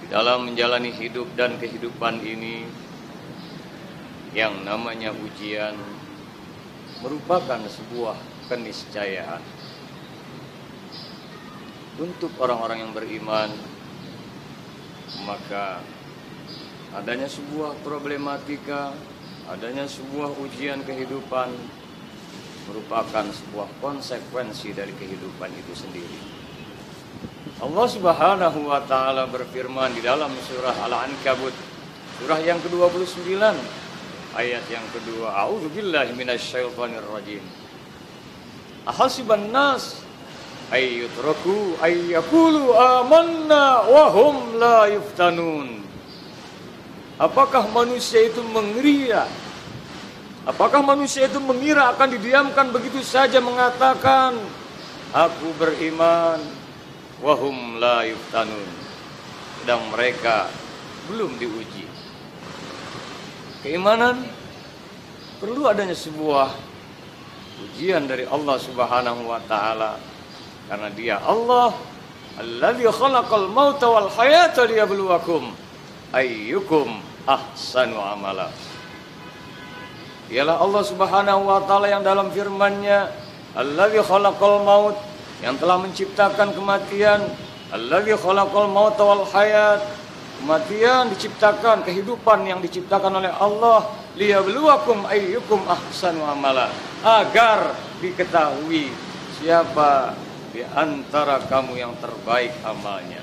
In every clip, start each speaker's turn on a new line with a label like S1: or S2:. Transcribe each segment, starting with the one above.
S1: Di dalam menjalani hidup dan kehidupan ini, yang namanya ujian merupakan sebuah keniscayaan. Untuk orang-orang yang beriman, maka adanya sebuah problematika, adanya sebuah ujian kehidupan merupakan sebuah konsekuensi dari kehidupan itu sendiri. Allah Subhanahu wa taala berfirman di dalam surah Al-Ankabut, surah yang ke-29, ayat yang kedua, A'udzubillahi minasyaitonir rajim. Ahasiban nas ayyutraku ayyaqulu amanna wa hum la yuftanun. Apakah manusia itu mengira? Apakah manusia itu mengira akan didiamkan begitu saja mengatakan aku beriman, wahum la yuftanun, sedang mereka belum diuji. Keimanan perlu adanya sebuah ujian dari Allah Subhanahu wa taala, karena Dia Allah alladzi khalaqal mauta wal hayata liyabluwakum ayyukum ahsanu amala. Dialah Allah Subhanahu wa taala yang dalam firman-Nya alladzi khalaqal maut, yang telah menciptakan kematian, alladzi khalaqal mauta wal hayat, kematian diciptakan, kehidupan yang diciptakan oleh Allah, liyabluwakum ayyukum ahsanu amala, agar diketahui siapa di antara kamu yang terbaik amalnya.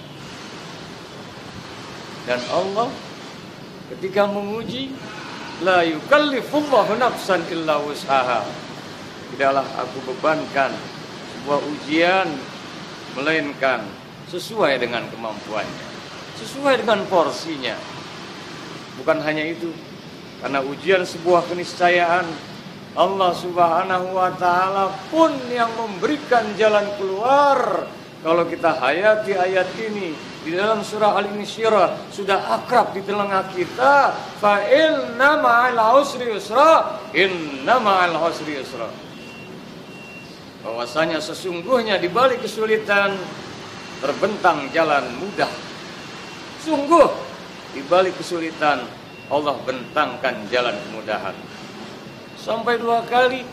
S1: Dan Allah ketika menguji, la yukallifullahu nafsan illa wus'aha, tidaklah aku bebankan sebuah ujian melainkan sesuai dengan kemampuannya, sesuai dengan porsinya. Bukan hanya itu, karena ujian sebuah keniscayaan, Allah Subhanahu wa taala pun yang memberikan jalan keluar. Kalau kita hayati ayat ini di dalam surah Al-Insyirah, sudah akrab di telinga kita, fa inna ma'al usri yusra, inna ma'al usri yusra. Bahwasanya sesungguhnya di balik kesulitan terbentang jalan mudah. Sungguh di balik kesulitan Allah bentangkan jalan kemudahan. Sampai 2 kali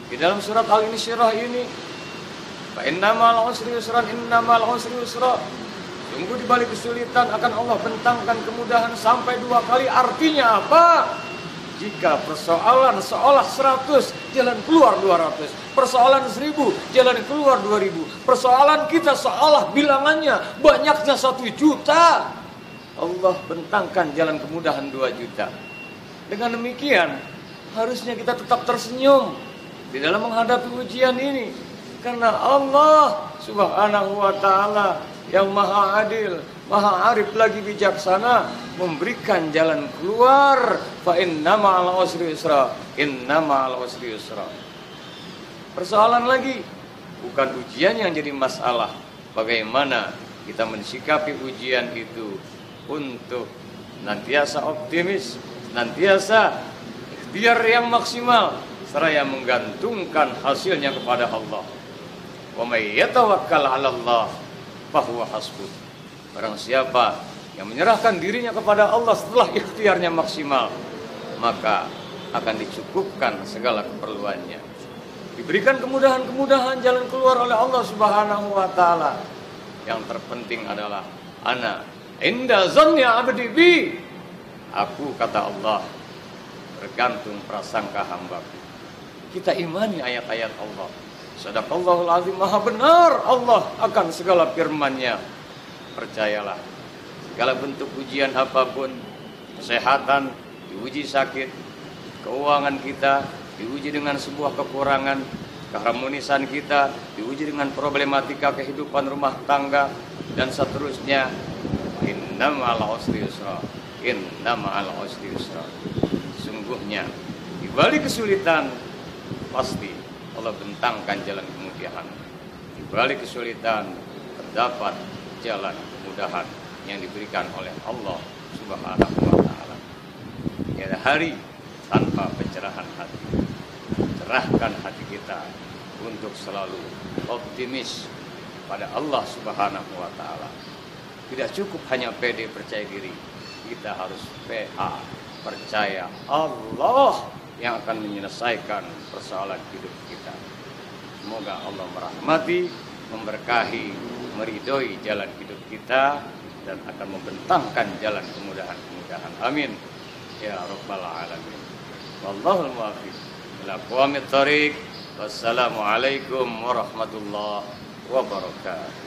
S1: di dalam surat Al-Insyirah ini, fa innamal usri yusran, innamal usri yusra. Sungguh di balik kesulitan akan Allah bentangkan kemudahan, sampai 2 kali. Artinya apa? Jika persoalan seolah 100, jalan keluar 200. Persoalan 1000, jalan keluar 2000. Persoalan kita seolah bilangannya banyaknya 1 juta, Allah bentangkan jalan kemudahan 2 juta. Dengan demikian, harusnya kita tetap tersenyum di dalam menghadapi ujian ini, karena Allah Subhanahu wa taala yang maha adil, maha arif lagi bijaksana, memberikan jalan keluar. Fa inna ma'al usri yusra, inna ma'al usri yusra. Persoalan lagi bukan ujian yang jadi masalah, bagaimana kita mensikapi ujian itu untuk senantiasa optimis, senantiasa ikhtiar yang maksimal, seraya menggantungkan hasilnya kepada Allah. Wa may yatawakkal 'ala Allah fahuwa hasbuh. Barang siapa yang menyerahkan dirinya kepada Allah setelah ikhtiarnya maksimal, maka akan dicukupkan segala keperluannya. Diberikan kemudahan-kemudahan jalan keluar oleh Allah Subhanahu wa taala. Yang terpenting adalah ana inda zanni 'abdi bi. Aku, kata Allah, bergantung prasangka hambaku. Kita imani ayat-ayat Allah. Sadaqallahul azim, maha benar Allah akan segala firman-Nya. Percayalah, segala bentuk ujian apapun, kesehatan diuji sakit, keuangan kita diuji dengan sebuah kekurangan, keharmonisan kita diuji dengan problematika kehidupan rumah tangga, dan seterusnya. Inna ma'al usri yusra, inna ma'al usri yusra. Sungguhnya di balik kesulitan pasti Allah bentangkan jalan kemudahan. Di balik kesulitan terdapat jalan kemudahan yang diberikan oleh Allah Subhanahu wa taala. Tiada hari tanpa pencerahan hati. Cerahkan hati kita untuk selalu optimis pada Allah Subhanahu wa taala. Tidak cukup hanya pede percaya diri. Kita harus PA, percaya Allah yang akan menyelesaikan persoalan hidup kita. Semoga Allah merahmati, memberkahi, meridhoi jalan hidup kita dan akan membentangkan jalan kemudahan-kemudahan. Amin. Ya Rabbal Alamin. Wallahul muwaffiq ila aqwamit thoriq. Wassalamualaikum warahmatullahi wabarakatuh.